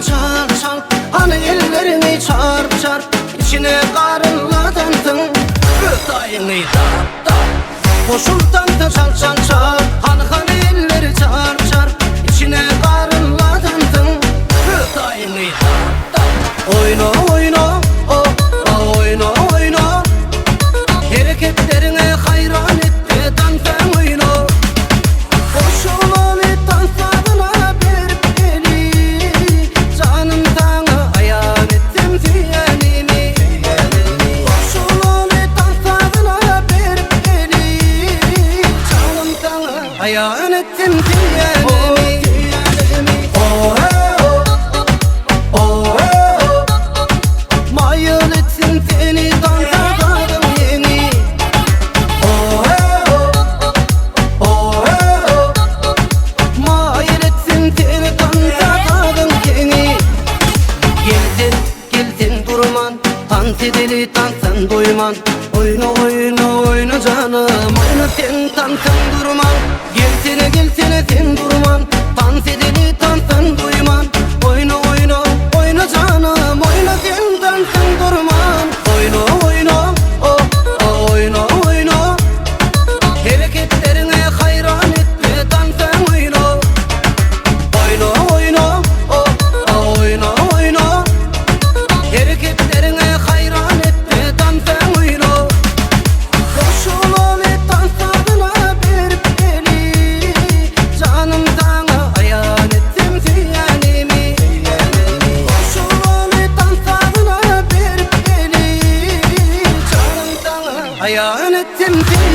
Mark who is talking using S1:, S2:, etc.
S1: çal çal, hani ellerini çarp çarp, içine karınla tantın, gıdayını tap tap. Koşul tantı çal çal çal, hani elleri çarp çarp, içine karınla tantın, gıdayını tap tap. Oyna oyna, oh oh oyna oyna, hareketlerine hayran etti tantın oyna. Koşul oli tantadına bir eli, canım sana ayan ettim diyenimi. Koşul oli tantadına bir eli, canım sana ayan ettim diyenimi. Oh oh oh, mayıl ettim seni tantadadım yeni. Oh oh oh, mayıl ettim seni tantadadım yeni. Geldin durman, tant edili tansın duyman. Oyna oyna oyna canım, oyna sen tansın durman. Gelsene sen durman, tant edili tansın duyman. Oyna oyna oyna canım, oyna sen tansın durman. Oyna oyna, oh oh oyna oyna, hareketlerine hayran etti tansın oyna. Oyna oyna, oh oh oyna oyna, hareketlerine hayran etti tansın oyna. Koşul oli tantadına bir eli, canım sana ayan ettim diyenimi. Koşul oli tantadına bir eli, canım sana ayan ettim diyenimi.